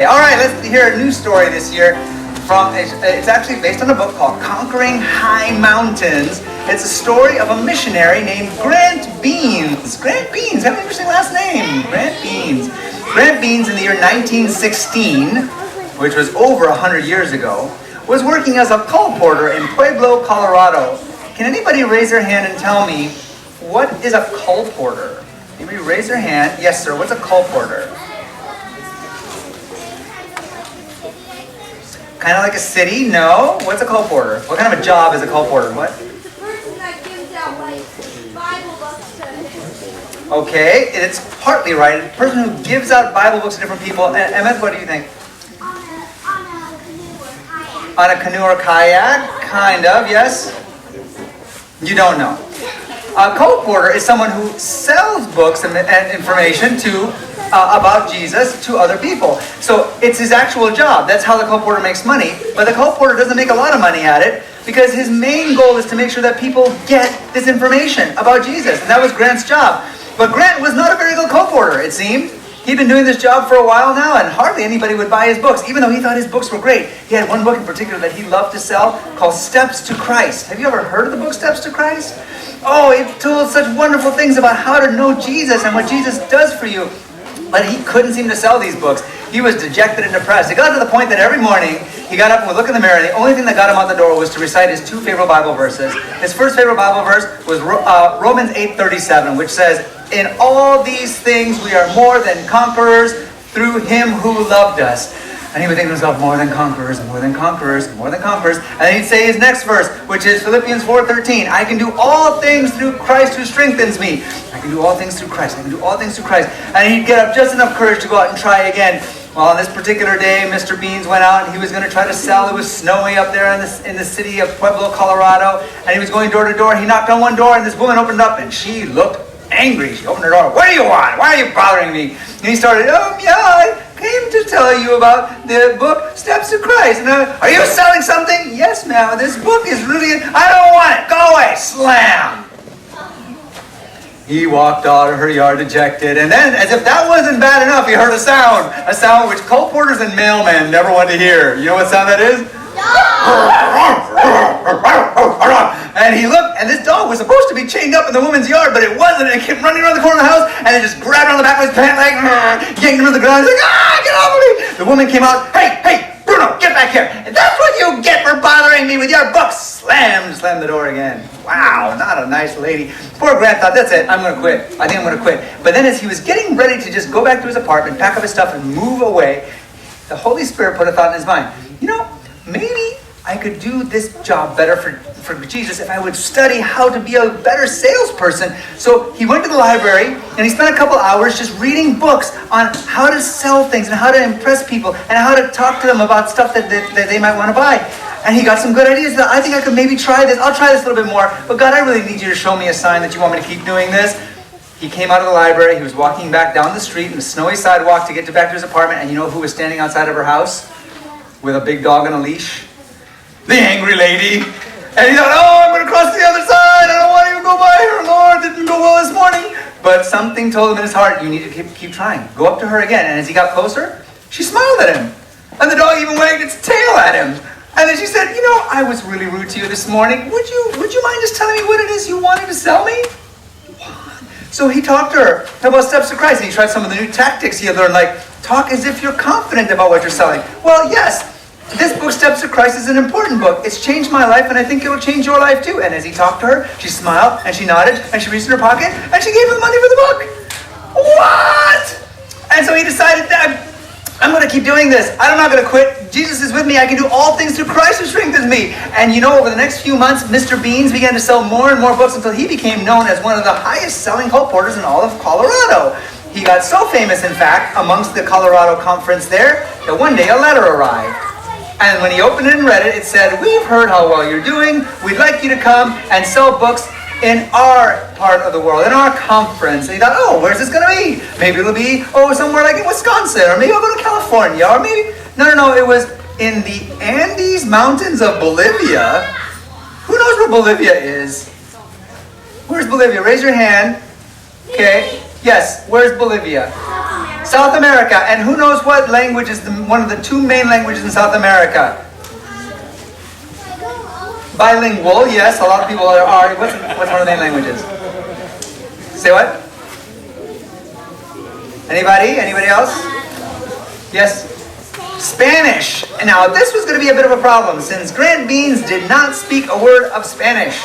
All right, let's hear a new story this year. It's actually based on a book called Conquering High Mountains. It's a story of a missionary named Grant Beans. Grant Beans, have an interesting last name. Grant Beans. Grant Beans in the year 1916, which was over 100 years ago, was working as a colporteur in Pueblo, Colorado. Can anybody raise their hand and tell me, what is a colporteur? Anybody raise their hand? Yes, sir. What's a colporteur? Kind of like a city? No. What's a colporteur? What kind of a job is a colporteur? What? The person that gives out Bible books to... Okay, it's partly right. The person who gives out Bible books to different people. Emmett, what do you think? On a canoe or kayak? Kind of, yes? You don't know. A colporteur is someone who sells books and information about Jesus to other people. So it's his actual job. That's how the colporteur makes money. But the colporteur doesn't make a lot of money at it because his main goal is to make sure that people get this information about Jesus. And that was Grant's job. But Grant was not a very good colporteur, it seemed. He'd been doing this job for a while now, and hardly anybody would buy his books, even though he thought his books were great. He had one book in particular that he loved to sell called Steps to Christ. Have you ever heard of the book Steps to Christ? Oh, it told such wonderful things about how to know Jesus and what Jesus does for you. But he couldn't seem to sell these books. He was dejected and depressed. It got to the point that every morning he got up and would look in the mirror, and the only thing that got him out the door was to recite his two favorite Bible verses. His first favorite Bible verse was Romans 8:37, which says, "In all these things we are more than conquerors through him who loved us." And he would think to himself, more than conquerors, more than conquerors, more than conquerors. And then he'd say his next verse, which is Philippians 4:13. "I can do all things through Christ who strengthens me." I can do all things through Christ. I can do all things through Christ. And he'd get up just enough courage to go out and try again. Well, on this particular day, Mr. Beans went out and he was going to try to sell. It was snowy up there in the city of Pueblo, Colorado. And he was going door to door. He knocked on one door and this woman opened up and she looked angry. She opened her door. "What do you want? Why are you bothering me?" And he started, I came to tell you about the book Steps to Christ. And "Are you selling something?" "Yes, ma'am. This book is really... I don't want it. Go away." Slam. He walked out of her yard dejected. And then, as if that wasn't bad enough, he heard a sound which colporteurs and mailmen never want to hear. You know what sound that is? And he looked, and this dog was supposed to be chained up in the woman's yard, but it wasn't. It came running around the corner of the house, and it just grabbed her on the back of his pant leg, yanked him to the ground. He's like, get off of me! The woman came out, hey, Bruno, get back here! And that's what you get for bothering me with your books! Slammed the door again. Wow, not a nice lady. Poor Grant thought, that's it, I'm going to quit. I think I'm going to quit. But then as he was getting ready to just go back to his apartment, pack up his stuff, and move away, the Holy Spirit put a thought in his mind. Maybe I could do this job better for Jesus if I would study how to be a better salesperson. So he went to the library and he spent a couple hours just reading books on how to sell things and how to impress people and how to talk to them about stuff that they might want to buy. And he got some good ideas. I think I could maybe try this. I'll try this a little bit more. But God, I really need you to show me a sign that you want me to keep doing this. He came out of the library. He was walking back down the street in the snowy sidewalk to get back to his apartment. And you know who was standing outside of her house with a big dog on a leash? The angry lady. And he thought, I'm going to cross to the other side. I don't want to even go by her. Lord, didn't go well this morning. But something told him in his heart, you need to keep trying. Go up to her again. And as he got closer, she smiled at him. And the dog even wagged its tail at him. And then she said, I was really rude to you this morning. Would you mind just telling me what it is you wanted to sell me? What? So he talked to her about Steps to Christ. And he tried some of the new tactics he had learned, like talk as if you're confident about what you're selling. Well, yes. This book, Steps to Christ, is an important book. It's changed my life, and I think it will change your life too. And as he talked to her, she smiled, and she nodded, and she reached in her pocket, and she gave him the money for the book. What? And so he decided that I'm going to keep doing this. I'm not going to quit. Jesus is with me. I can do all things through Christ who strengthens me. And over the next few months, Mr. Beans began to sell more and more books until he became known as one of the highest-selling colporteurs in all of Colorado. He got so famous, in fact, amongst the Colorado conference there, that one day a letter arrived. And when he opened it and read it, it said, "We've heard how well you're doing. We'd like you to come and sell books in our part of the world, in our conference." And he thought, where's this going to be? Maybe it'll be, somewhere like in Wisconsin, or maybe I'll go to California, or maybe... No, it was in the Andes Mountains of Bolivia. Who knows where Bolivia is? Where's Bolivia? Raise your hand. Okay. Yes, where's Bolivia? South America. And who knows what language is one of the two main languages in South America? Bilingual, yes. A lot of people are. What's one of the main languages? Say what? Anybody? Anybody else? Yes? Spanish. And now this was going to be a bit of a problem since Grant Beans did not speak a word of Spanish.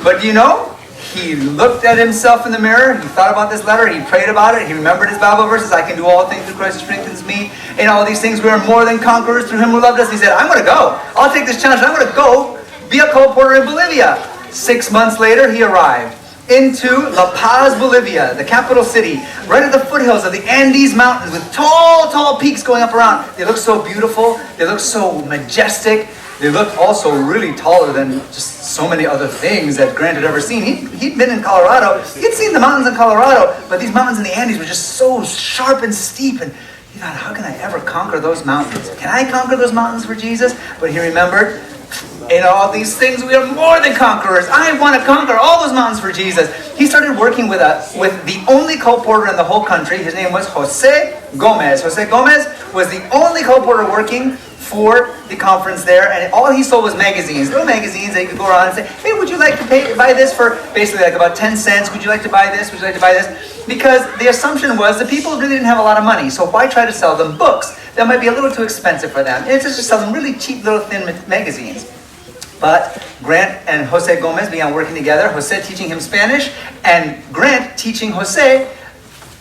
But you know, he looked at himself in the mirror, he thought about this letter, he prayed about it, he remembered his Bible verses, I can do all things through Christ who strengthens me, and all these things, we are more than conquerors through him who loved us. He said, I'm going to go. I'll take this challenge. I'm going to go be a colporteur in Bolivia. 6 months later, he arrived into La Paz, Bolivia, the capital city, right at the foothills of the Andes Mountains with tall, tall peaks going up around. They look so beautiful. They look so majestic. They looked also really taller than just so many other things that Grant had ever seen. He'd been in Colorado. He'd seen the mountains in Colorado, but these mountains in the Andes were just so sharp and steep. And he thought, how can I ever conquer those mountains? Can I conquer those mountains for Jesus? But he remembered, in all these things, we are more than conquerors. I want to conquer all those mountains for Jesus. He started working with the only colporteur in the whole country. His name was Jose Gomez. Jose Gomez was the only colporteur working for the conference there, and all he sold was magazines, little magazines that you could go around and say, hey, would you like to buy this for basically like about 10 cents? Would you like to buy this? Would you like to buy this? Because the assumption was the people really didn't have a lot of money, so why try to sell them books that might be a little too expensive for them? It's just sell them really cheap little thin magazines. But Grant and Jose Gomez began working together, Jose teaching him Spanish, and Grant teaching Jose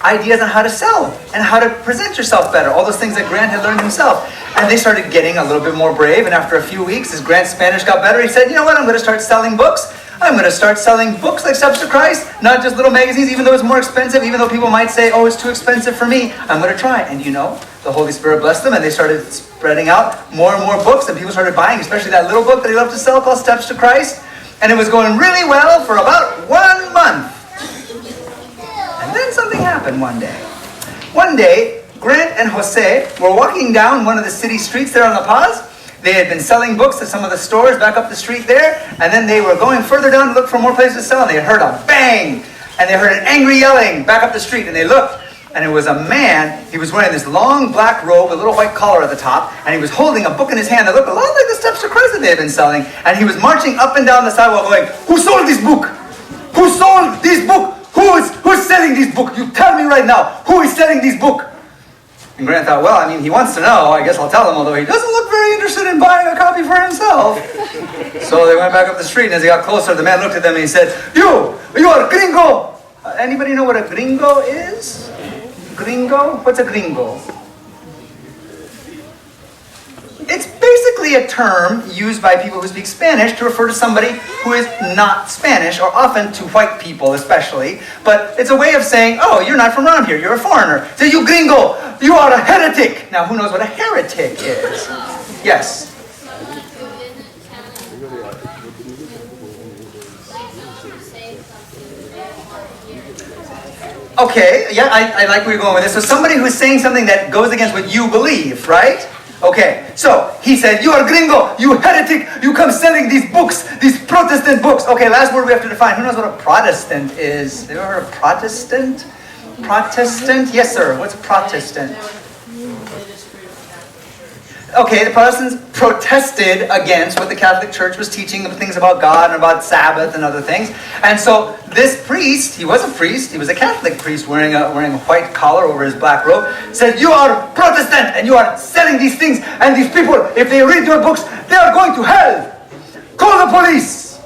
ideas on how to sell and how to present yourself better. All those things that Grant had learned himself. And they started getting a little bit more brave. And after a few weeks, as Grant's Spanish got better, he said, you know what, I'm going to start selling books. I'm going to start selling books like Steps to Christ, not just little magazines, even though it's more expensive, even though people might say, oh, it's too expensive for me. I'm going to try. And you know, the Holy Spirit blessed them, and they started spreading out more and more books, and people started buying, especially that little book that he loved to sell called Steps to Christ. And it was going really well for about 1 month. And then something happened one day. One day, Grant and Jose were walking down one of the city streets there on La Paz. They had been selling books at some of the stores back up the street there, and then they were going further down to look for more places to sell, and they heard a bang, and they heard an angry yelling back up the street, and they looked, and it was a man. He was wearing this long black robe, a little white collar at the top, and he was holding a book in his hand that looked a lot like the Steps to Christ that they had been selling, and he was marching up and down the sidewalk going, who sold this book? Who sold this book? Who's selling this book? You tell me right now, who is selling this book? And Grant thought, well, I mean, he wants to know. I guess I'll tell him, although he doesn't look very interested in buying a copy for himself. So they went back up the street, and as they got closer, the man looked at them and he said, you are gringo. Anybody know what a gringo is? Gringo? What's a gringo? It's basically a term used by people who speak Spanish to refer to somebody who is not Spanish, or often to white people especially. But it's a way of saying, oh, you're not from around here, you're a foreigner. So you gringo, you are a heretic. Now, who knows what a heretic is? Yes? Okay, yeah, I like where you're going with this. So somebody who's saying something that goes against what you believe, right? Okay, so he said, you are gringo, you heretic, you come selling these books, these Protestant books. Okay, last word we have to define. Who knows what a Protestant is? Have you ever heard of Protestant? Protestant? Yes, sir. What's Protestant? Okay, the Protestants protested against what the Catholic Church was teaching, the things about God and about Sabbath and other things. And so this priest, he was a priest, he was a Catholic priest wearing a white collar over his black robe, said, you are Protestant and you are selling these things, and these people, if they read your books, they are going to hell. Call the police.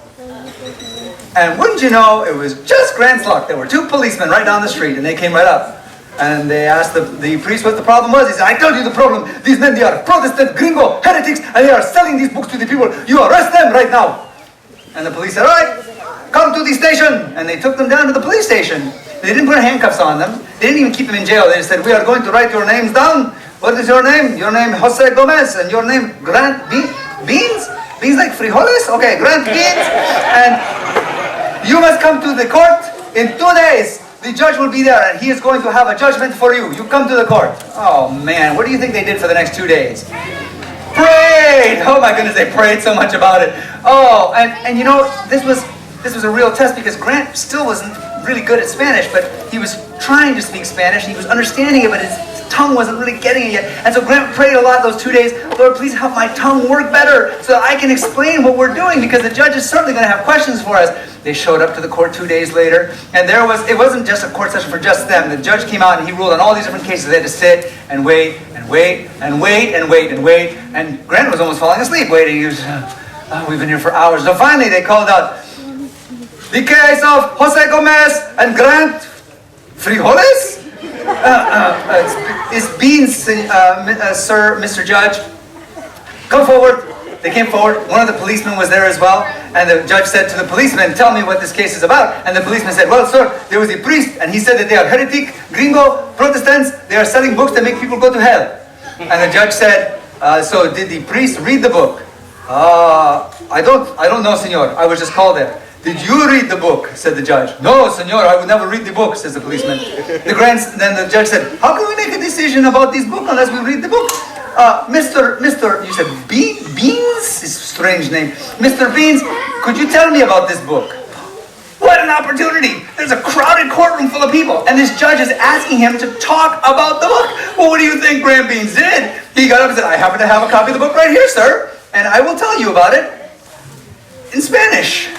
And wouldn't you know, it was just Grant's luck. There were two policemen right down the street, and they came right up. And they asked the priest what the problem was. He said, I told you the problem. These men, they are Protestant, gringo, heretics, and they are selling these books to the people. You arrest them right now. And the police said, all right, come to the station. And they took them down to the police station. They didn't put handcuffs on them. They didn't even keep them in jail. They just said, we are going to write your names down. What is your name? Your name Jose Gomez. And your name Grant Beans? Beans like frijoles? Okay, Grant Beans. And you must come to the court in 2 days. The judge will be there, and he is going to have a judgment for you. You come to the court. Oh, man. What do you think they did for the next 2 days? Prayed! Oh, my goodness, they prayed so much about it. Oh, and you know, this was a real test, because Grant still wasn't really good at Spanish, but he was trying to speak Spanish, and he was understanding it, but his tongue wasn't really getting it yet. And so Grant prayed a lot those 2 days, Lord, please help my tongue work better so that I can explain what we're doing, because the judge is certainly going to have questions for us. They showed up to the court 2 days later, and it wasn't just a court session for just them. The judge came out and he ruled on all these different cases. They had to sit and wait and wait and wait and wait and wait. And Grant was almost falling asleep waiting. He was, we've been here for hours. So finally they called out, the case of Jose Gomez and Grant Frijoles? It's beans, sir, Mr. Judge. Come forward. They came forward. One of the policemen was there as well. And the judge said to the policeman, tell me what this case is about. And the policeman said, well, sir, there was a priest, and he said that they are heretic, gringo, Protestants. They are selling books that make people go to hell. And the judge said, so did the priest read the book? I don't know, senor. I was just called there. Did you read the book? Said the judge. No, senor, I would never read the book, says the policeman. Then the judge said, how can we make a decision about this book unless we read the book? Mr. You said Beans? It's a strange name. Mr. Beans, could you tell me about this book? What an opportunity! There's a crowded courtroom full of people, and this judge is asking him to talk about the book. Well, what do you think Grant Beans did? He got up and said, I happen to have a copy of the book right here, sir, and I will tell you about it in Spanish.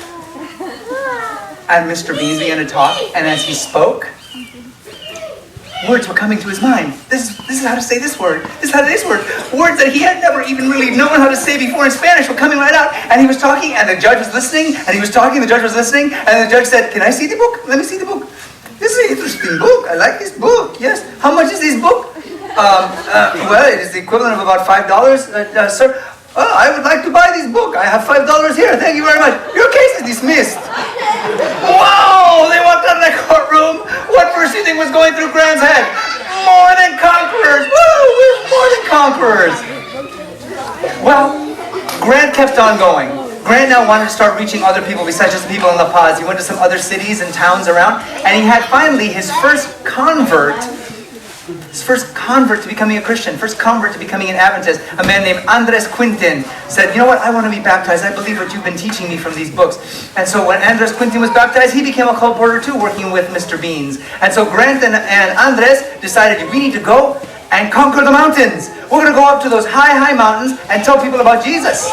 And Mr. Beans began to talk, and as he spoke, words were coming to his mind. This is how to say this word. This is how to say this word. Words that he had never even really known how to say before in Spanish were coming right out. And he was talking, and the judge was listening, and he was talking, the judge was listening, and the judge said, can I see the book? Let me see the book. This is an interesting book. I like this book. Yes. How much is this book? Well, it is the equivalent of about $5, sir. Oh, I would like to buy this book. I have $5 here. Thank you very much. Your case is dismissed. Wow! They walked out of that courtroom. What first do you think was going through Grant's head? More than conquerors. Woo! We're more than conquerors. Well, Grant kept on going. Grant now wanted to start reaching other people besides just the people in La Paz. He went to some other cities and towns around, and he had finally his first convert to becoming a Christian, first convert to becoming an Adventist, a man named Andres Quintin, said, you know what, I want to be baptized. I believe what you've been teaching me from these books. And so when Andres Quintin was baptized, he became a colporteur too, working with Mr. Beans. And so Grant and Andres decided, we need to go and conquer the mountains. We're going to go up to those high mountains and tell people about Jesus.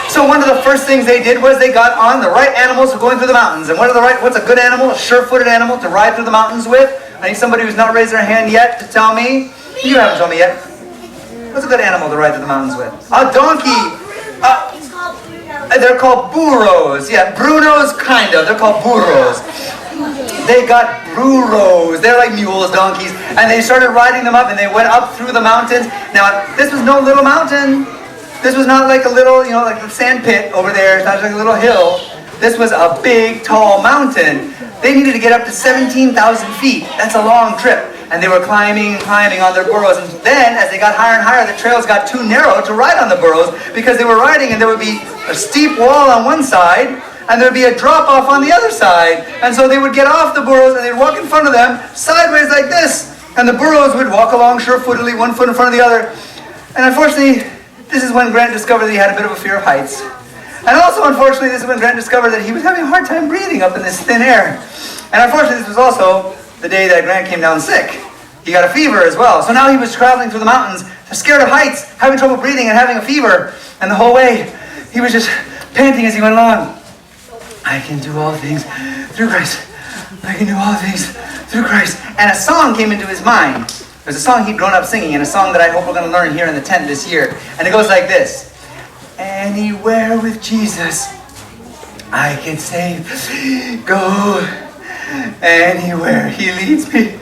So one of the first things they did was they got on the right animals for going through the mountains. And what's a good animal, a sure-footed animal to ride through the mountains with? I need somebody who's not raised their hand yet to tell me. You haven't told me yet. What's a good animal to ride through the mountains with? A donkey. It's called Bruno. They're called burros. Yeah, Brunos, kind of. They're called burros. They got burros. They're like mules, donkeys. And they started riding them up, and they went up through the mountains. Now, this was no little mountain. This was not like a little, like the sand pit over there. It's not like a little hill. This was a big, tall mountain. They needed to get up to 17,000 feet. That's a long trip. And they were climbing on their burros. And then, as they got higher and higher, the trails got too narrow to ride on the burros because they were riding and there would be a steep wall on one side and there would be a drop-off on the other side. And so they would get off the burros and they'd walk in front of them sideways like this. And the burros would walk along sure-footedly, one foot in front of the other. And unfortunately, this is when Grant discovered that he had a bit of a fear of heights. And also, unfortunately, this is when Grant discovered that he was having a hard time breathing up in this thin air. And unfortunately, this was also the day that Grant came down sick. He got a fever as well. So now he was traveling through the mountains, scared of heights, having trouble breathing and having a fever. And the whole way, he was just panting as he went along. I can do all things through Christ. I can do all things through Christ. And a song came into his mind. There's a song he'd grown up singing, and a song that I hope we're going to learn here in the tent this year. And it goes like this. Anywhere with Jesus, I can save, go anywhere he leads me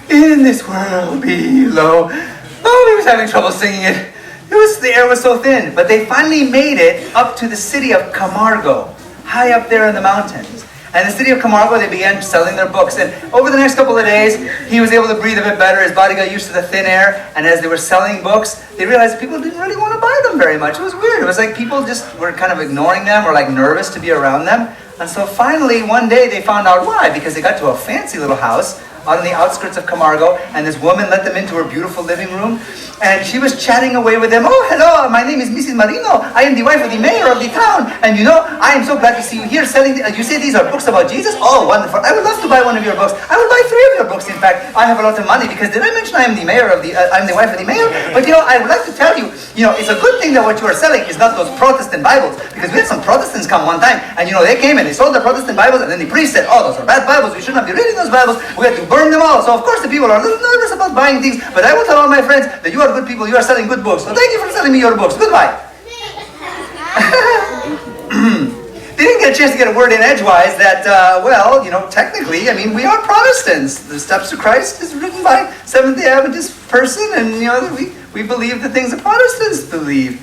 in this world below. Oh, he was having trouble singing it. The air was so thin. But they finally made it up to the city of Camargo, high up there in the mountains. And the city of Camargo, they began selling their books. And over the next couple of days, he was able to breathe a bit better. His body got used to the thin air. And as they were selling books, they realized people didn't really want to buy them very much. It was weird. It was like people just were kind of ignoring them or like nervous to be around them. And so finally, one day, they found out why. Because they got to a fancy little house out on the outskirts of Camargo, and this woman let them into her beautiful living room, and she was chatting away with them. Oh, hello, my name is Mrs. Marino. I am the wife of the mayor of the town, and I am so glad to see you here selling. You say these are books about Jesus? Oh, wonderful. I would love to buy one of your books. I would buy 3 of your books, in fact. I have a lot of money, because did I mention I am the mayor of I'm the wife of the mayor? But I would like to tell you, it's a good thing that what you are selling is not those Protestant Bibles, because we had some Protestants come one time, and they came and they sold the Protestant Bibles, and then the priest said, oh, those are bad Bibles, we should not be reading those Bibles, we have to burn them all. So of course the people are a little nervous about buying things, but I will tell all my friends that you are good people, you are selling good books. So thank you for selling me your books. Goodbye. They didn't get a chance to get a word in edgewise that, technically, we are Protestants. The Steps to Christ is written by Seventh-day Adventist person, and, we believe the things that Protestants believe.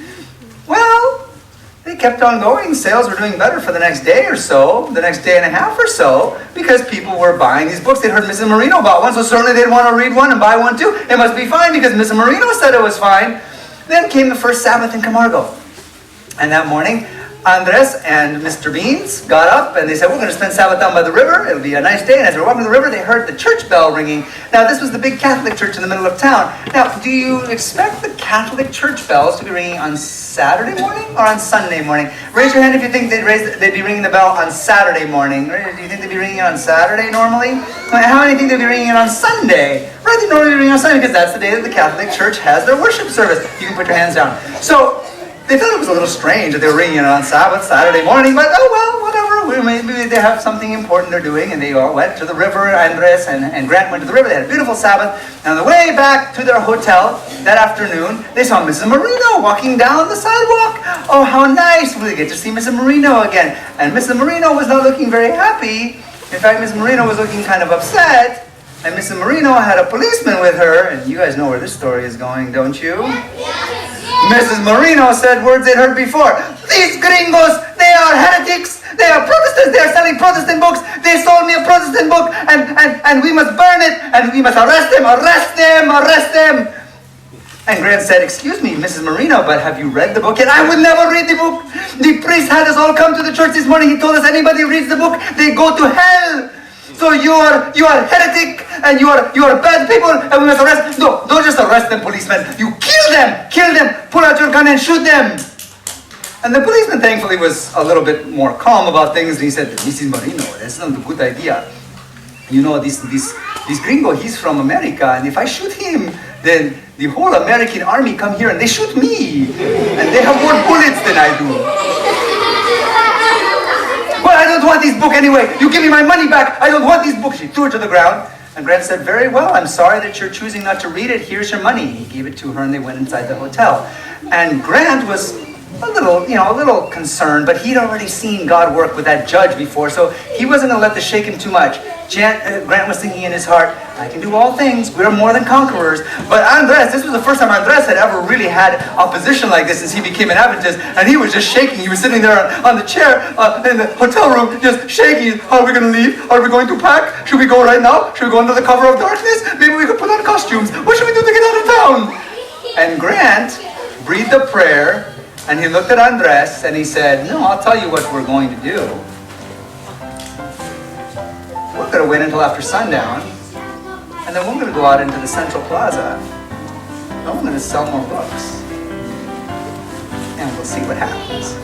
Well, they kept on going. Sales were doing better for the next day or so, the next day and a half or so, because people were buying these books. They'd heard Mrs. Marino bought one, so certainly they'd want to read one and buy one too. It must be fine because Mrs. Marino said it was fine. Then came the first Sabbath in Camargo. And that morning, Andres and Mr. Beans got up and they said, we're going to spend Sabbath down by the river. It'll be a nice day. And as they were walking to the river, they heard the church bell ringing. Now, this was the big Catholic church in the middle of town. Now, do you expect the Catholic church bells to be ringing on Saturday morning or on Sunday morning? Raise your hand if you think they'd be ringing the bell on Saturday morning. Do you think they'd be ringing it on Saturday normally? How many think they'd be ringing it on Sunday? Right, they normally ring on Sunday because that's the day that the Catholic church has their worship service. You can put your hands down. So, they thought it was a little strange that they were ringing it on Sabbath, Saturday morning, but oh well, whatever. Maybe they have something important they're doing, and they all went to the river. Andres and Grant went to the river. They had a beautiful Sabbath. And on the way back to their hotel that afternoon, they saw Mrs. Marino walking down the sidewalk. Oh, how nice. We get to see Mrs. Marino again. And Mrs. Marino was not looking very happy. In fact, Mrs. Marino was looking kind of upset. And Mrs. Marino had a policeman with her. And you guys know where this story is going, don't you? Mrs. Marino said words they'd heard before. These gringos, they are heretics. They are Protestants. They are selling Protestant books. They sold me a Protestant book, and we must burn it, and we must arrest them, arrest them, arrest them. And Grant said, excuse me, Mrs. Marino, but have you read the book yet? I would never read the book. The priest had us all come to the church this morning. He told us anybody who reads the book, they go to hell. So you are heretic, and you are bad people, and we must arrest. No, don't just arrest them, policemen. You kill them, pull out your gun and shoot them. And the policeman thankfully was a little bit more calm about things. And he said, Mrs. Marino, that's not a good idea. This gringo, he's from America, and if I shoot him, then the whole American army come here and they shoot me, and they have more bullets than I do. Well, I don't want this book anyway. You give me my money back. I don't want this book. She threw it to the ground. And Grant said, very well, I'm sorry that you're choosing not to read it. Here's your money. He gave it to her and they went inside the hotel. And Grant was a little concerned, but he'd already seen God work with that judge before, so he wasn't going to let this shake him too much. Grant was thinking in his heart, I can do all things. We're more than conquerors. But Andres, this was the first time Andres had ever really had opposition like this since he became an Adventist, and he was just shaking. He was sitting there on the chair in the hotel room, just shaking. Are we going to leave? Are we going to pack? Should we go right now? Should we go under the cover of darkness? Maybe we could put on costumes. What should we do to get out of town? And Grant breathed a prayer, and he looked at Andres and he said, no, I'll tell you what we're going to do. We're going to wait until after sundown, and then we're going to go out into the Central Plaza, and we're going to sell more books. And we'll see what happens.